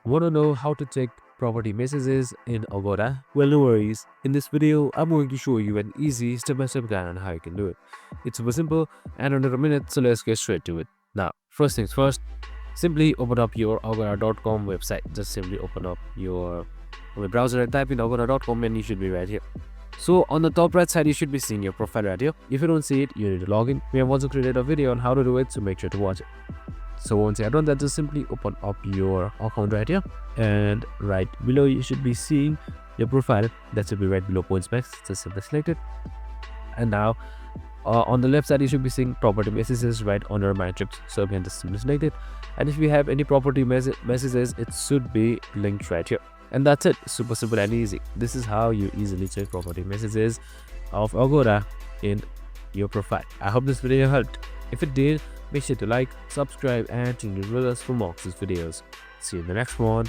Want to know how to check property messages in Agoda? Well, no worries. In this video, I'm going to show you an easy step-by-step guide on how you can do it. It's super simple and under a minute, so let's get straight to it. Now, first things first, simply open up your agoda.com website. Just simply open up your web browser and type in agoda.com and you should be right here. So on the top right side, you should be seeing your profile right here. If you don't see it, you need to log in. We have also created a video on how to do it, so make sure to watch it. So once you are done that, just simply open up your account right here, and right below you should be seeing your profile. That should be right below points max. Just simply select it, and now on the left side you should be seeing property messages right under my trips. So again, just simply select it, and if you have any property messages, it should be linked right here. And that's it. Super simple and easy. This is how you easily check property messages of Agoda in your profile. I hope this video helped. If it did, make sure to like, subscribe and tune in with us for more videos. See you in the next one.